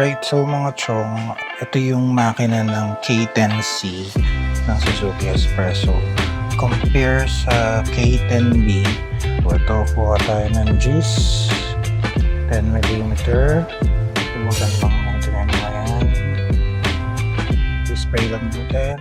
Alright, so mga chong, ito yung makina ng K10C ng Suzuki Espresso. Compare sa K10B, ito kuha tayo ng juice, 10mm. Tumugan lang natin yan ngayon. I-spray lang natin.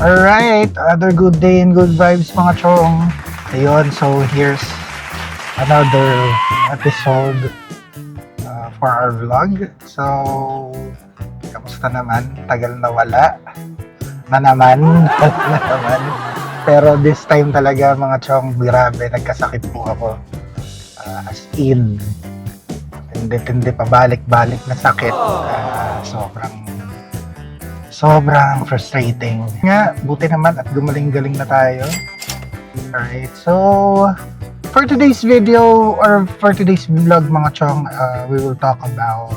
Alright, another good day and good vibes mga chong. Ayun, so here's another episode for our vlog. So, kamusta naman? Tagal na wala na naman. Pero this time talaga mga chong, grabe, nagkasakit po ako. As in, hindi pa balik-balik na sakit. Sobrang frustrating. Nga, buti naman at gumaling-galing na tayo. Alright, so for today's video or for today's vlog mga chong, we will talk about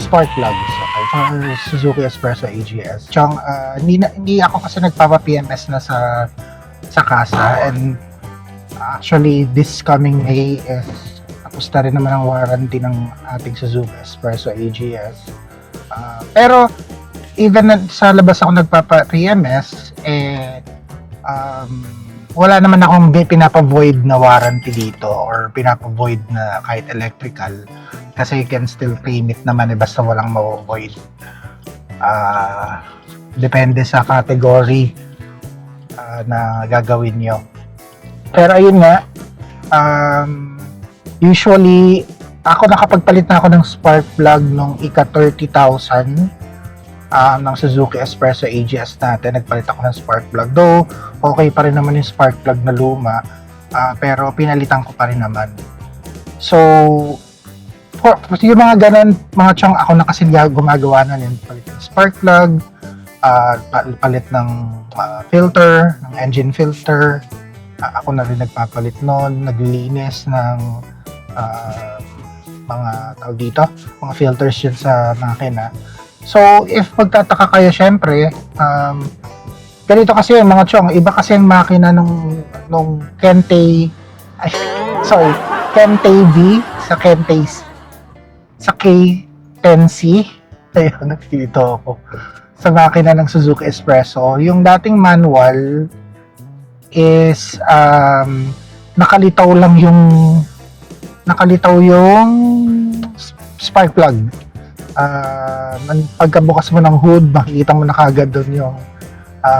spark plugs. Okay, for Suzuki Espresso AGS. Chong, hindi ako kasi nagpapa-PMS na sa casa, and actually this coming May is tapos na rin naman ang warranty ng ating Suzuki Espresso AGS. Pero even sa labas ako nagpapa-PMS, wala naman akong pinapa-void na warranty dito or pinapa-void na kahit electrical, kasi you can still claim it naman basta walang ma-void. Depende sa category na gagawin nyo. Pero ayun nga, usually ako nakapagpalit na ako ng spark plug nung ika 30,000 ng Suzuki Espresso AGS natin. Nagpalit ako ng spark plug. Though, okay pa rin naman yung spark plug na luma, pero pinalitan ko pa rin naman. So, yung mga ganun, mga chong, ako na kasi gumagawa na yun. Palit ng spark plug, palit ng filter, ng engine filter. Ako na rin nagpapalit nun, naglilinis ng mga tawag dito, mga filters yun sa makina. So, if magtataka kayo, syempre, ganito kasi yung mga chong, iba kasi yung makina nung Kentei V sa K10C. Ayun, nagpilito ako. Sa makina ng Suzuki Espresso, yung dating manual is nakalitaw yung spark plug. Pagkabukas mo ng hood, makikita mo na kagad doon yung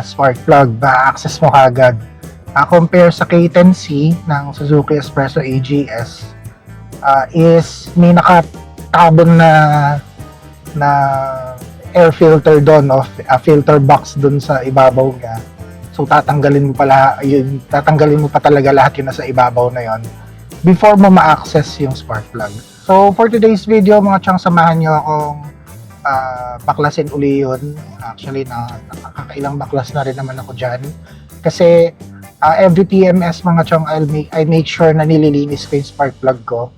spark plug, ma-access mo kagad. Compare sa K10C ng Suzuki Espresso AGS, is may nakatabon na air filter doon, of a filter box doon sa ibabaw niya. So tatanggalin mo pa talaga lahat yun nasa ibabaw na yon before mo ma-access yung spark plug. So for today's video mga chong, samahan nyo akong baklasin uli yun. Actually, nakakailang baklas na rin naman ako dyan. Kasi every PMS mga chong, I make sure na nililinis ko yung spark plug ko.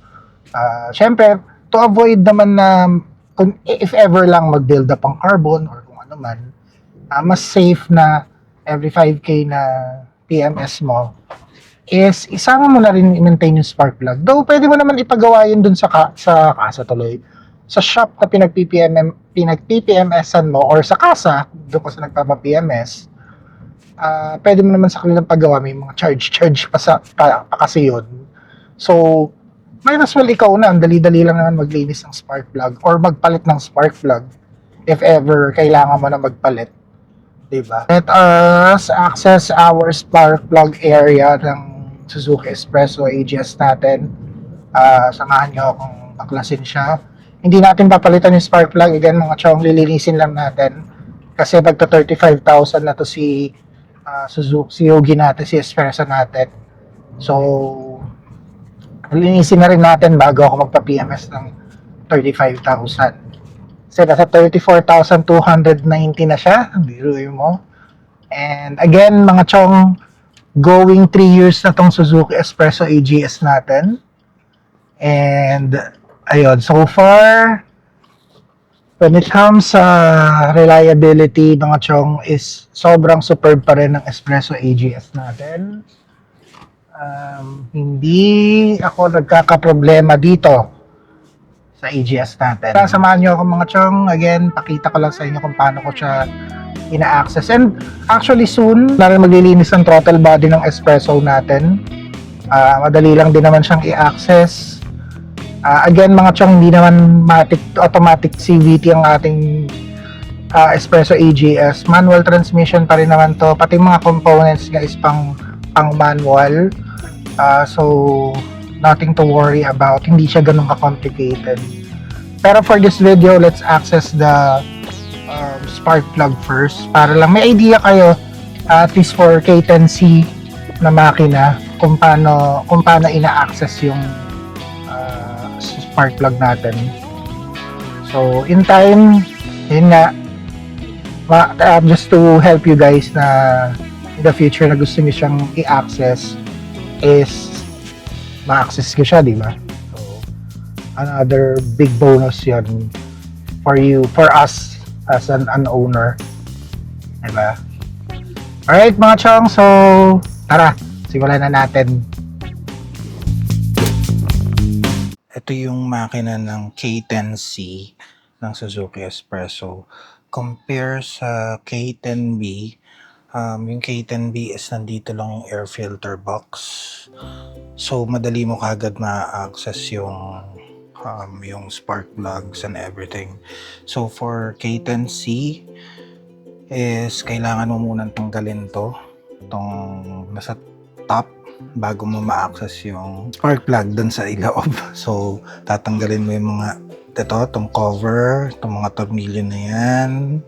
Syempre, to avoid naman na if ever lang mag-build up ang carbon or kung ano man, mas safe na every 5K na PMS mo is isama mo na rin i-maintain yung spark plug. Though pwede mo naman ipagawa yun dun sa casa tuloy. Sa shop na pinag-PPMS-an mo or sa casa, doon ko sa nagpapa-PMS, pwede mo naman sa kanilang paggawa, may mga charge pa kasi yun. So, might as well ikaw na, ang dali-dali lang naman maglinis ng spark plug or magpalit ng spark plug if ever kailangan mo na magpalit. Diba? Let us access our spark plug area ng Suzuki Espresso AGS natin. Samahan nyo akong baklasin siya. Hindi natin papalitan yung spark plug. Again mga chong, lilinisin lang natin. Kasi pagka 35,000 na to si Yogi natin, si Espresso natin. So, lilinisin na rin natin bago ako magpa-PMS ng 35,000. Kasi nasa 34,290 na siya. Biruin mo. And again, mga chong, going 3 years na tong Suzuki Espresso AGS natin. And ayun, so far, when it comes sa reliability, mga chong, is sobrang superb pa rin ng Espresso AGS natin. Hindi ako nagkakaproblema dito sa AGS natin. Samahan nyo ako mga chong. Again, pakita ko lang sa inyo kung paano ko siya ina-access. And actually soon, na rin maglilinis ng throttle body ng Espresso natin. Madali lang din naman siyang i-access. Again mga chong, hindi naman automatic CVT ang ating Espresso AGS. Manual transmission pa rin naman to. Pati mga components niya is pang manual. So nothing to worry about. Hindi siya ganun ka-complicated. Pero for this video, let's access the spark plug first. Para lang may idea kayo, at least for K10C na makina, kung paano ina-access yung spark plug natin. So in time, yun nga, just to help you guys na in the future na gusto niyo siyang i-access, is ma-access ko siya, di ba? So another big bonus yun for us as an owner, di ba? Alright mga chong, so tara, simulan na natin. Ito yung makina ng K10C ng Suzuki Espresso. Compare sa K10B, yung K10B is nandito lang yung air filter box. So madali mo kagad ma-access yung spark plugs and everything. So for K10C is kailangan mo munang tanggalin itong nasa top bago mo ma-access yung spark plug dun sa iloob. So tatanggalin mo yung mga itong cover, itong mga tornilyo na yan,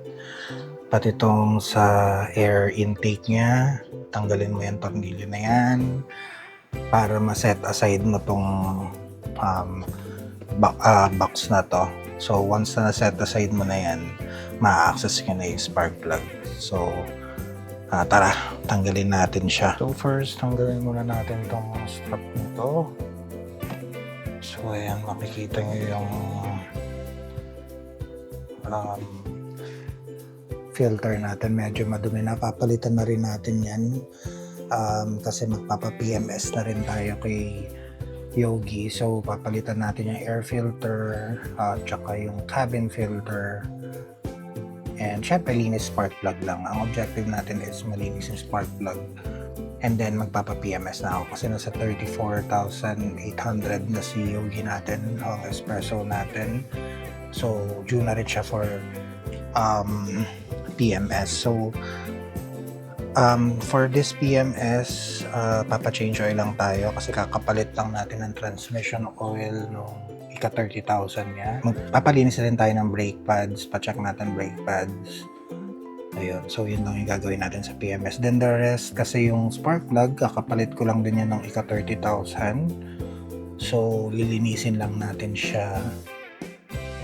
pati itong sa air intake nya, tanggalin mo yung tornilyo na yan para ma-set aside mo itong box na to. So once na set aside mo na yan, ma-access nyo na yung spark plug. So tara, tanggalin natin siya. So first, tanggalin muna natin itong strap nito. So ayan, makikita nyo yung filter natin. Medyo madumi na. Papalitan na rin natin yan. Kasi magpapa-PMS na rin tayo kay Yogi. So papalitan natin yung air filter, tsaka yung cabin filter. And syempre, linis spark plug lang. Ang objective natin is malinis yung spark plug. And then, magpapa-PMS na ako kasi nasa 34,800 na si Yogi natin, ang Espresso natin. So, due na rin siya for PMS. So, for this PMS, papa-change oil lang tayo kasi kakapalit lang natin ng transmission oil nung ika 30,000 niya. Magpapalinis rin tayo ng brake pads, pa-check natin brake pads. Ayun, so yun lang yung gagawin natin sa PMS. Then the rest, kasi yung spark plug, kakapalit ko lang din yan ng ika 30,000. So lilinisin lang natin siya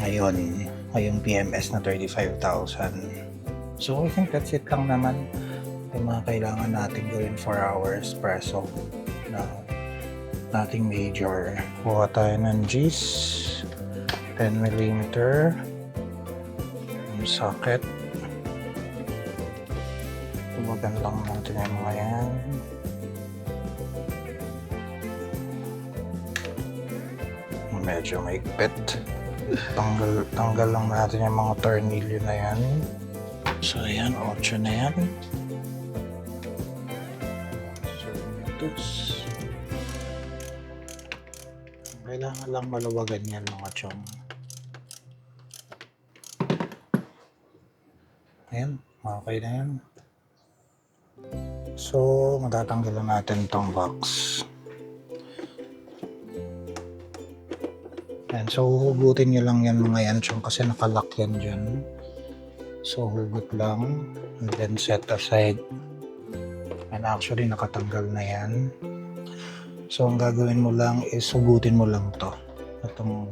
ngayon, ngayong PMS na 35,000. So I think that's it lang naman yung mga kailangan natin gawin for our Espresso. Nothing major. Kuha tayo ng G's, 10mm, yung socket. Tuwagan lang natin yung mga yan. Medyo maigpit. Tanggal lang natin yung mga tornilyo na yan. So ayan, 8 na yan. So ito. Kailangan lang maluwagan yan mga chong. Ayan, okay na yan. So, matatanggalan natin itong box. Ayan, so hugutin nyo lang yan mga yan chong kasi nakalock yan dyan. So, hugot lang and then set aside. And actually, nakatanggal na yan. So, ang gagawin mo lang is hugutin mo lang to. Itong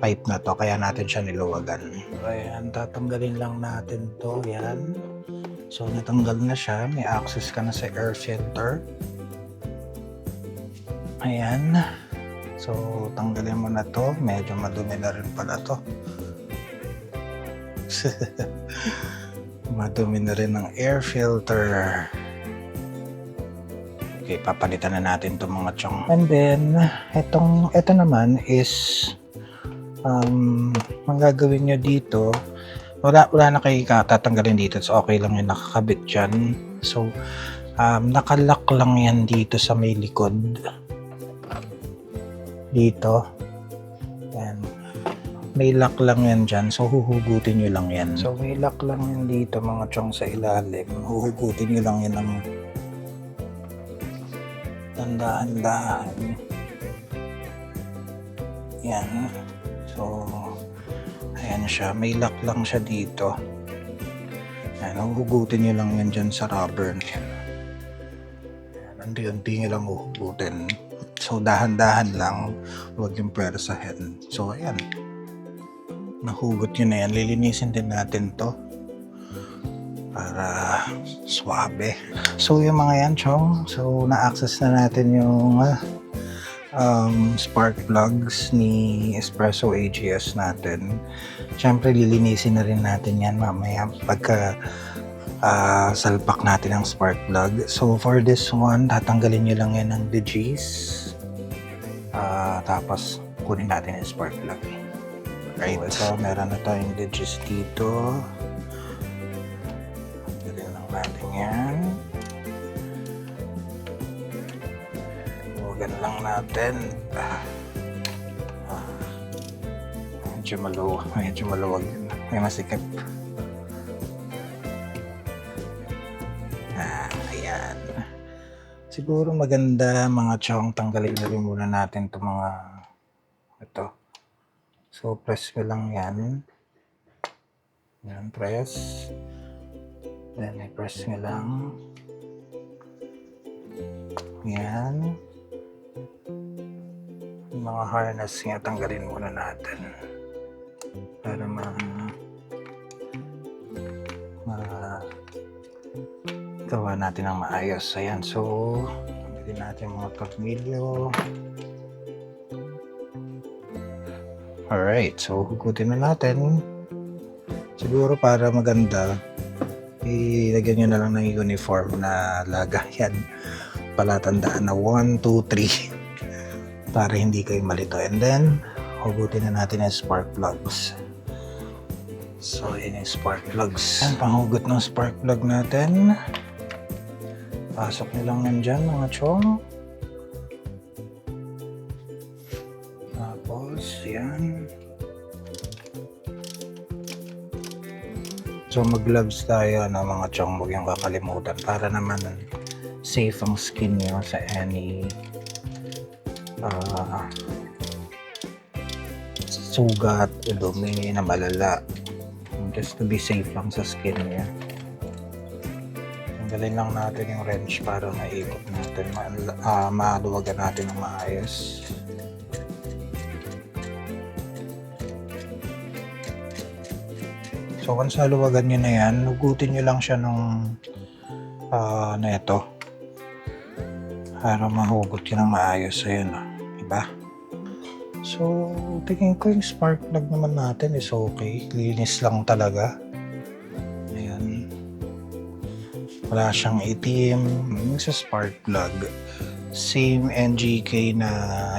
pipe na to. Kaya natin siya niluwagan. Ayan, tatanggalin lang natin to. Yan. So, natanggal na siya. May access ka na sa air filter. Ayan. So, tanggalin mo na to. Medyo madumi na rin pala to. Madumi na rin ng air filter. Okay, papalitan na natin itong mga chong. And then, ito naman is ang gagawin nyo dito, wala na kayo tatanggalin dito. So, okay lang yung nakakabit dyan. So, nakalock lang yan dito sa may likod. Dito. Yan. May lock lang yan dyan. So, huhugutin nyo lang yan. So, may lock lang yan dito mga chong sa ilalim. Huhugutin nyo lang yan ng tandaan-dahan. Yan. So, ayan siya. May lock lang siya dito. Ayan. Huhugutin nyo lang yan dyan sa rubber na yan. Unti-unti nyo lang huhugutin. So, dahan-dahan lang. Huwag yung pwersahin. So, ayan. Nahugot yun na yan. Lilinisin din natin to para swabe. So, yung mga yan, chong. So, na-access na natin yung spark plugs ni Espresso AGS natin. Siyempre, lilinisin na rin natin yan mamaya pagka salpak natin ang spark plug. So, for this one, tatanggalin nyo lang yan ng DGs. Tapos, kunin natin yung spark plug. Right. So, meron na tayong DGs dito. Tanggalin lang natin yan. Huwagan lang natin. Medyo maluwag. May masikip. Ayan. Siguro maganda mga chong, tanggalin na rin muna natin itong mga ito. So, press ko lang yan. Yan, press. Then, i-press nyo lang. Yan. Yung mga harness nga, tanggalin muna natin. Para gawa natin ang maayos. Ayan, so, tanggalin natin mga tornilyo. Alright, so hugutin na natin. Siguro para maganda, ilagyan nyo na lang ng uniform na lagayan. Palatandaan na 1, 2, 3 para hindi kayo malito. And then, hugutin na natin yung spark plugs. So, yun yung spark plugs. Ang panghugot ng spark plug natin. Pasok nyo lang yan dyan, mga chong. Tapos, yan. So, mag-gloves tayo na mga chong. Huwag yung kakalimutan para naman safe ang skin nyo sa any sugat o dumi na malala. Just to be safe lang sa skin niya. Tanggalin lang natin yung wrench para maikot natin, maluwagan natin ng maayos. So once naluwagan nyo na yan, hugutin nyo lang siya nung neto para mahugot yun ng maayos. Ayan, diba? So, tingin ko yung spark plug naman natin is okay. Linis lang talaga. Ayan. Wala siyang itim. Yung sa spark plug, same NGK na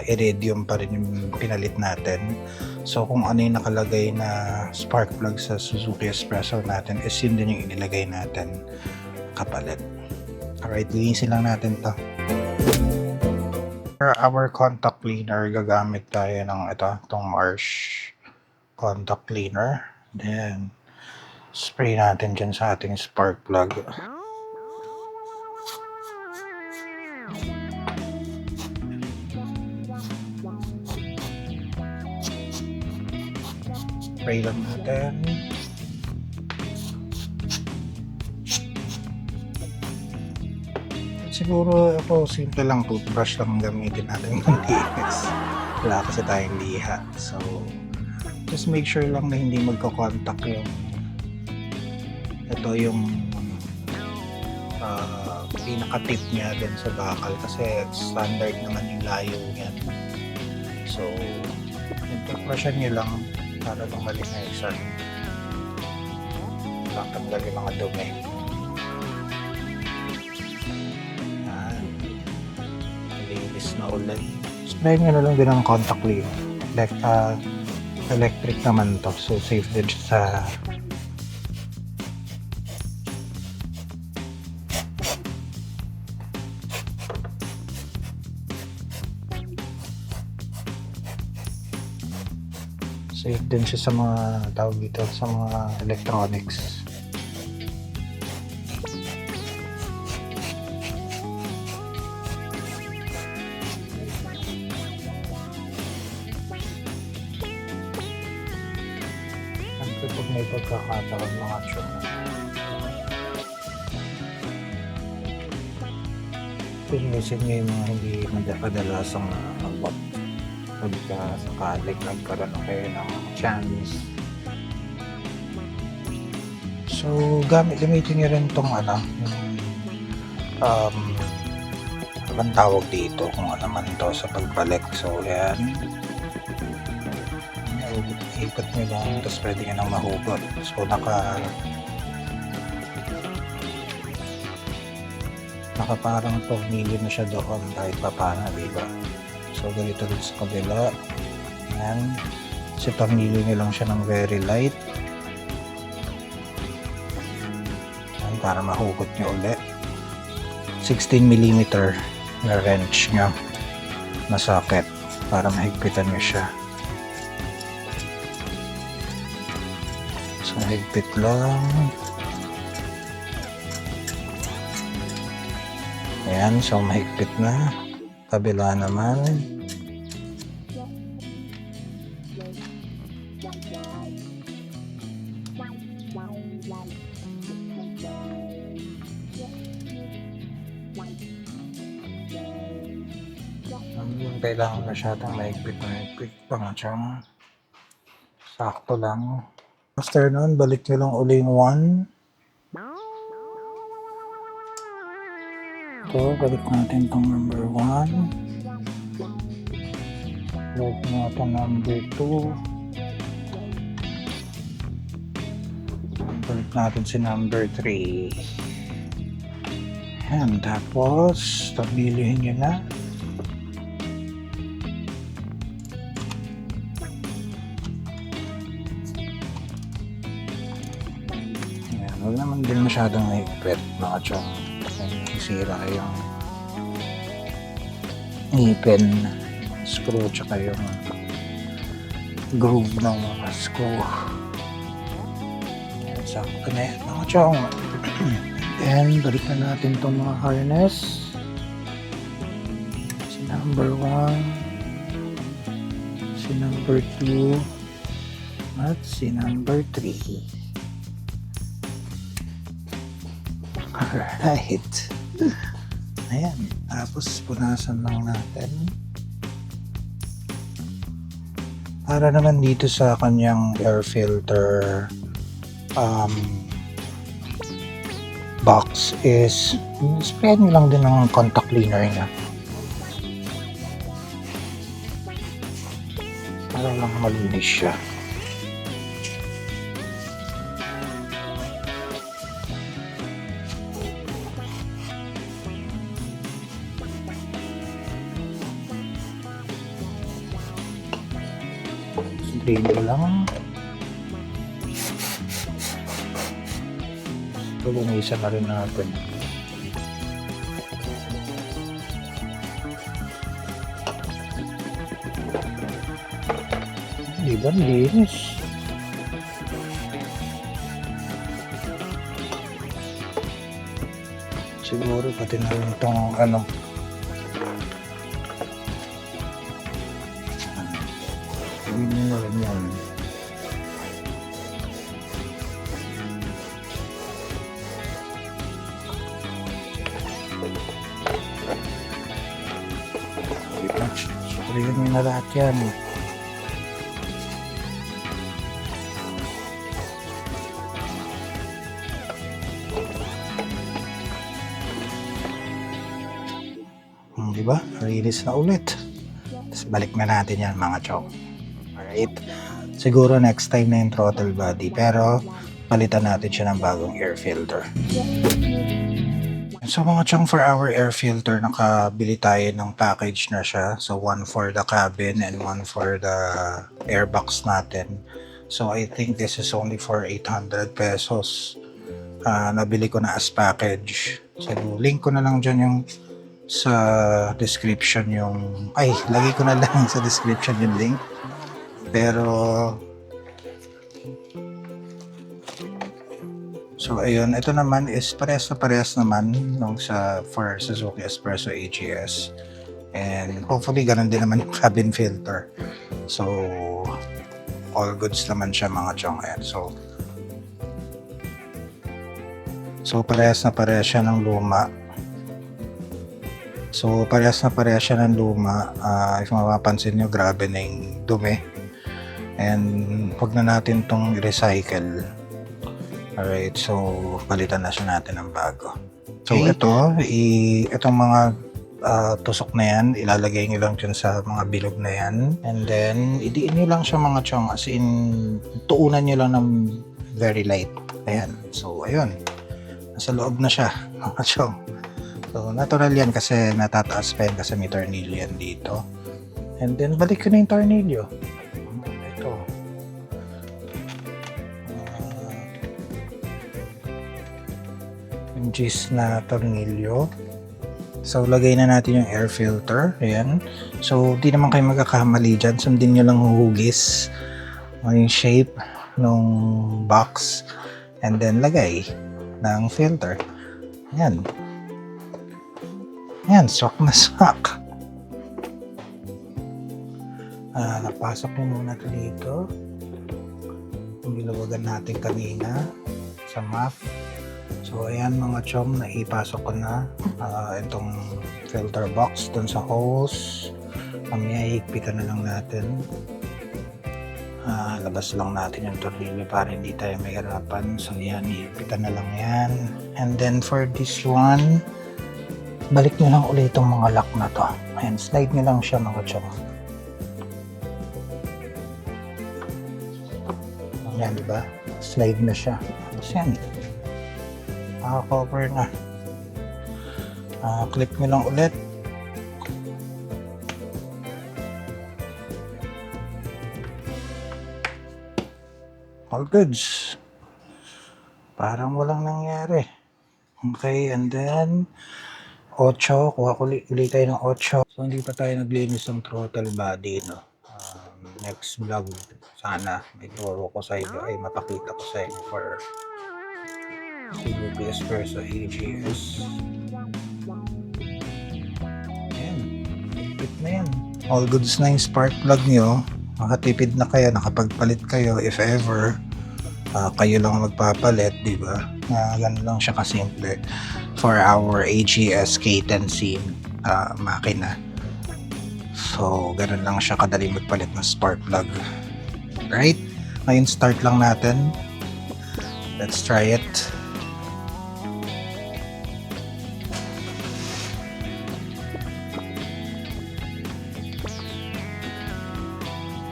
iridium pa rin yung pinalit natin. So, kung ano yung nakalagay na spark plug sa Suzuki Espresso natin, is yun din yung inilagay natin kapalit. Alright, linisin lang natin to. For our contact cleaner, gagamit tayo ng itong Marsh contact cleaner. Then, spray natin dyan sa ating spark plug. Spray lang natin. Siguro ako, simple lang, toothbrush lang gamitin natin ng linis. Wala kasi tayong liha. So, just make sure lang na hindi magka-contact yung pinaka-tip niya din sa bakal kasi standard naman yung layo niyan. So, yung toothbrushan niyo lang para lang malinisan. Tatanggal yung mga dumi. Yan. Linis na ulit. Spray nyo na lang din ng contact cleaner. Electric naman to, so safe din sa safe din siya sa mga tawag dito, sa mga electronics. Siyempre pag may pagkakataon mga chum, pinusin nyo yung mga hindi madadalasang abot. Pagka sakaling nagkaroon na kayo ng chance. So, gamitin nyo rin itong anong tawag dito, kung ano man to sa pagbalik. So, yan. Ikot nyo lang, tapos pwede nyo nang mahugot. So, naka parang tornilyo na siya doon kahit pa paano, diba? So, ganito rin sa kabila. Ayan. Kasi tornilyo nyo lang siya ng very light. Ayan, para mahugot nyo ulit. 16mm na wrench nyo na socket para mahigpitan nyo siya. So, higpit lang. Ayan, so mahigpit na. Kabila naman. Kailangan masyadong mahigpit pang siyang sakto lang. After nun, balik nyo lang uli yung 1. So, balik natin itong number 1. Balik natin number 2. Balik natin si number 3. Ayan, tapos, tabilihin nyo na. Ayan, huwag naman din masyadong mahigpit, mga chong. Sira yung ngipin, screw, tsaka yung groove ng mga screw. Sakto na yan mga chong. And balik na natin itong mga harness. Si number 1, si number 2, at si number 3. Alright. Ayan. Tapos punasan lang natin. Para naman dito sa kanyang air filter box is spray nyo lang din ng contact cleaner niya. Para lang malinis siya. Drain ko lang. Ito, bumisa na rin natin. Diba, linis. Siguro pati na rin itong hindi na rin yan. Suriyan nyo na lahat yan. Di ba? Release na ulit. Tapos balik na natin yan mga chong. Alright. Siguro next time na yung throttle body, pero palitan natin siya ng bagong air filter. So mga chong, for our air filter, nakabili tayo ng package na siya. So one for the cabin and one for the airbox natin. So I think this is only for 800 pesos. Nabili ko na as package. So link ko na lang dyan yung sa description yung... Ay, lagay ko na lang sa description yung link. Pero... So ayun, ito naman is parehas naman nung sa for Suzuki Espresso AGS. And hopefully ganun din naman yung cabin filter. So all goods naman siya mga chong. Ayan. So parehas na parehas siya ng luma. If mapapansin nyo, grabe na yung dumi. And huwag na natin tong recycle. Alright, so palitan na siya natin ng bago. So itong mga tusok na yan, ilalagay nyo lang dyan sa mga bilog na yan. And then, idiin nyo lang siya mga chong, as in, tuunan nyo lang ng very light. Ayan, so ayun. Nasa loob na siya, mga chong. So, natural yan kasi natataas pa yan kasi may tornilyo yan dito. And then, balik ko na yung tornilyo. Ito. Yung G's na tornilyo. So, lagay na natin yung air filter. Ayan. So, di naman kayo magkakamali dyan. Sundin nyo lang hugis. Yung shape ng box. And then, lagay ng filter. Ayan. Ayan, swak na swak. Napasok nyo muna ito dito. Yung nilawagan natin kanina sa map. So, ayan mga chom, naipasok ko na itong filter box dun sa hose. Mamaya higpitan na lang natin. Labas lang natin yung tornilyo para hindi tayo mahirapan. So, yan, higpitan na lang yan. And then, for this one, balik nyo lang ulit itong mga lock na to. Ayan, slide nyo lang siya mga chom. Ayan, diba? Slide na siya. Tapos yan. Cover na. Clip nyo lang ulit. All goods. Parang walang nangyari. Okay, and then 8, kuha ulit tayo ng 8. So, hindi pa tayo naglinis ng throttle body, no? Next vlog, sana may turo ko sa inyo, ay mapakita ko sa inyo for Suzuki Espresso AGS. Ayan, higpit na yan. All goods na yung spark plug nyo. Makatipid na kayo, nakapagpalit kayo if ever. Kayo lang magpapalit, di ba? Ganun lang siya kasimple for our AGS K10C makina. So, ganun lang siya kadali magpalit ng spark plug. Right? Ngayon, start lang natin. Let's try it.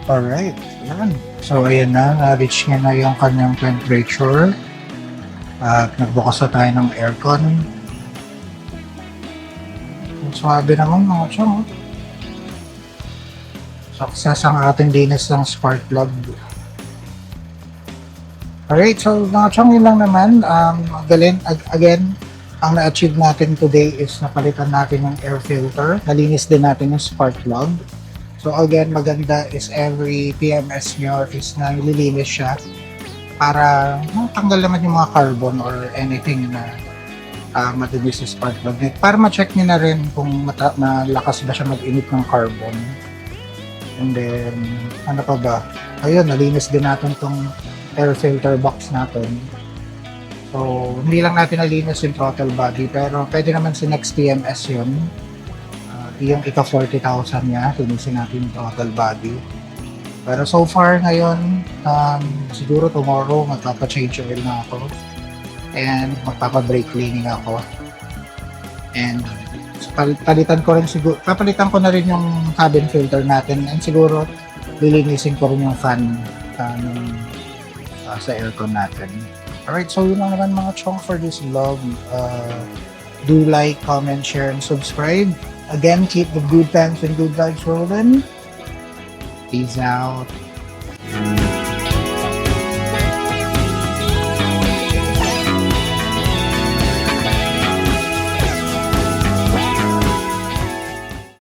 Alright, yan. So, ayan na. Na-reach niya na yung kanyang temperature. At nagbukas na tayo ng aircon. Swabe naman mga chong. Success ang ating linis ng spark plug. Alright, so mga chong, yun lang naman. Again, ang na-achieve natin today is napalitan natin yung air filter. Nalinis din natin yung spark plug. So again, maganda is every PMS nyo is na nililinis siya para tanggal naman yung mga carbon or anything na matinis sa spark plug. Para ma-check nyo na rin kung malakas ba siya mag-init ng carbon. And then, ano pa ba? Ayun, nalinis din natin tong air filter box natin. So, hindi lang natin nalinis yung throttle body, pero pwede naman sa next PMS yun. Yung ika 40,000 niya, linisin natin yung throttle body. Pero so far ngayon, siguro tomorrow magpapa-change oil na ako. And magpapa-brake cleaning ako. And So, palitan ko rin siguro, papalitan ko na rin yung cabin filter natin and siguro lilinisin ko rin yung fan sa aircon natin. Alright, so yun lang naman mga chong for this vlog. Do like, comment, share, and subscribe. Again, keep the good times and good vibes rolling. Peace out.